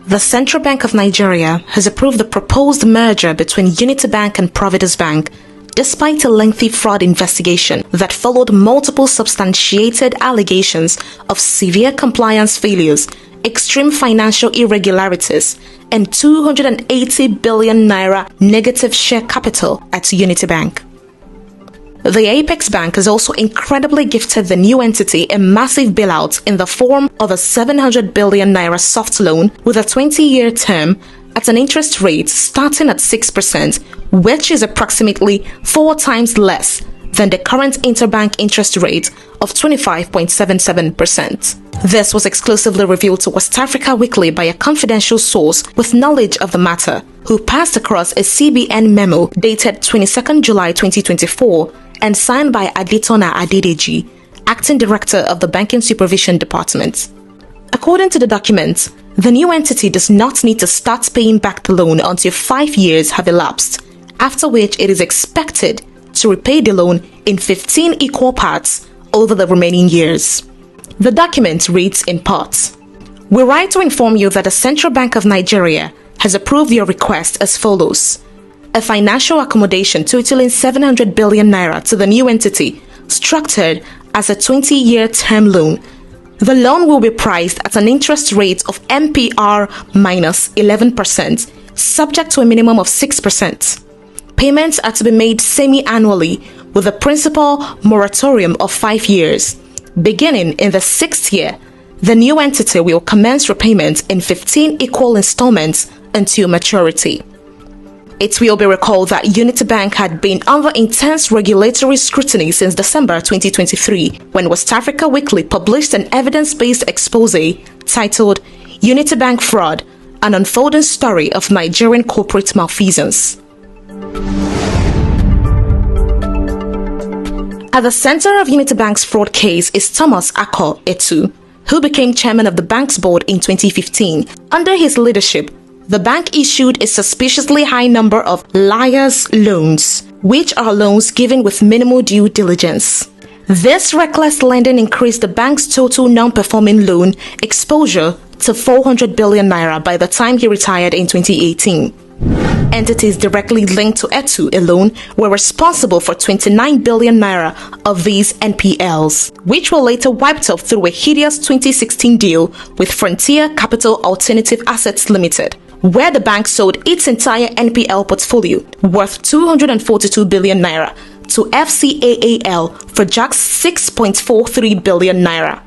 The Central Bank of Nigeria has approved the proposed merger between Unity Bank and Providus Bank, despite a lengthy fraud investigation that followed multiple substantiated allegations of severe compliance failures, extreme financial irregularities, and 280 billion naira negative share capital at Unity Bank. The Apex Bank has also incredibly gifted the new entity a massive bailout in the form of a 700 billion naira soft loan with a 20-year term at an interest rate starting at 6%, which is approximately 4 times less than the current interbank interest rate of 25.77%. This was exclusively revealed to West Africa Weekly by a confidential source with knowledge of the matter, who passed across a CBN memo dated 22nd July 2024 and signed by Adetona Adedeji, Acting Director of the Banking Supervision Department. According to the document, the new entity does not need to start paying back the loan until 5 years have elapsed, after which it is expected to repay the loan in 15 equal parts over the remaining years. The document reads in part, "We write to inform you that the Central Bank of Nigeria has approved your request as follows. A financial accommodation totaling 700 billion naira to the new entity, structured as a 20-year term loan. The loan will be priced at an interest rate of MPR minus 11%, subject to a minimum of 6%. Payments are to be made semi-annually with a principal moratorium of 5 years. Beginning in the 6th year, the new entity will commence repayment in 15 equal installments until maturity." It will be recalled that Unity Bank had been under intense regulatory scrutiny since December 2023, when West Africa Weekly published an evidence-based expose titled "Unity Bank Fraud: An Unfolding Story of Nigerian Corporate Malfeasance." At the center of Unity Bank's fraud case is Thomas Akor Etu, who became chairman of the bank's board in 2015. Under his leadership, the bank issued a suspiciously high number of liar's loans, which are loans given with minimal due diligence. This reckless lending increased the bank's total non-performing loan exposure to 400 billion naira by the time he retired in 2018. Entities directly linked to Etu alone were responsible for 29 billion naira of these NPLs, which were later wiped off through a hideous 2016 deal with Frontier Capital Alternative Assets Limited, where the bank sold its entire NPL portfolio, worth 242 billion naira, to FCAAL for just 6.43 billion naira.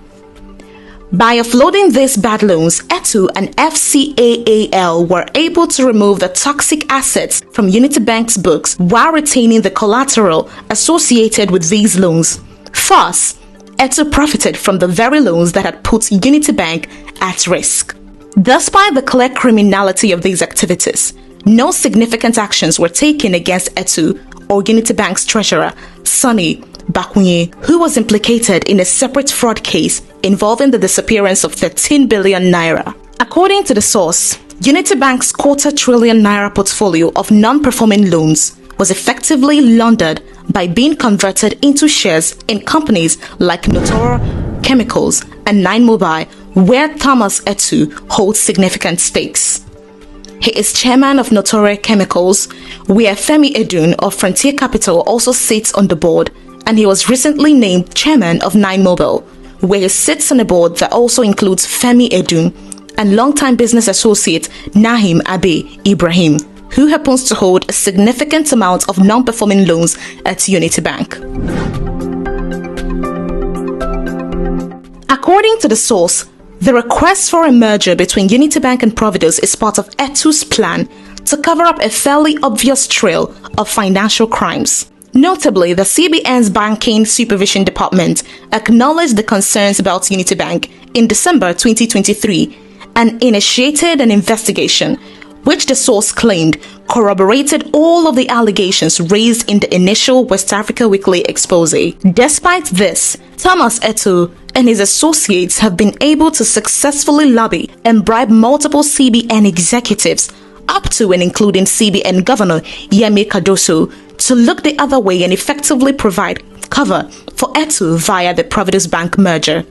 By offloading these bad loans, Etu and FCAAL were able to remove the toxic assets from Unity Bank's books while retaining the collateral associated with these loans. Thus, Etu profited from the very loans that had put Unity Bank at risk. Despite the clear criminality of these activities, no significant actions were taken against Etu or Unity Bank's treasurer, Sonny Bakunye, who was implicated in a separate fraud case involving the disappearance of 13 billion naira. According to the source, Unity Bank's quarter-trillion naira portfolio of non-performing loans was effectively laundered by being converted into shares in companies like Notora Chemicals and Nine Mobile, where Thomas Etu holds significant stakes. He is chairman of Notora Chemicals, where Femi Edun of Frontier Capital also sits on the board, and he was recently named chairman of Nine Mobile, where he sits on a board that also includes Femi Edun and longtime business associate Nahim Abe Ibrahim, who happens to hold a significant amount of non-performing loans at Unity Bank. According to the source, the request for a merger between Unity Bank and Providus is part of Etu's plan to cover up a fairly obvious trail of financial crimes. Notably, the CBN's Banking Supervision Department acknowledged the concerns about Unity Bank in December 2023 and initiated an investigation, which the source claimed corroborated all of the allegations raised in the initial West Africa Weekly expose. Despite this, Thomas Etu and his associates have been able to successfully lobby and bribe multiple CBN executives, up to and including CBN Governor Yemi Cardoso, to look the other way and effectively provide cover for Etu via the Providus Bank merger.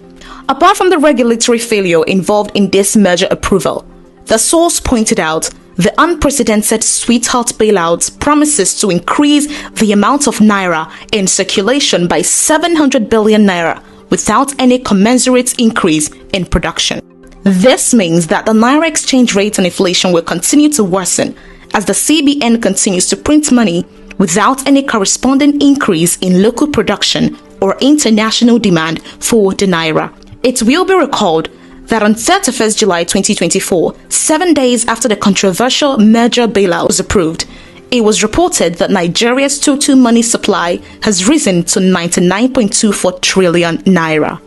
Apart from the regulatory failure involved in this merger approval, The source pointed out the unprecedented sweetheart bailout promises to increase the amount of naira in circulation by 700 billion naira without any commensurate increase in production. This means that the naira exchange rate and inflation will continue to worsen as the CBN continues to print money without any corresponding increase in local production or international demand for the naira. It will be recalled that on 31st July 2024, 7 days after the controversial merger bailout was approved, it was reported that Nigeria's total money supply has risen to 99.24 trillion naira.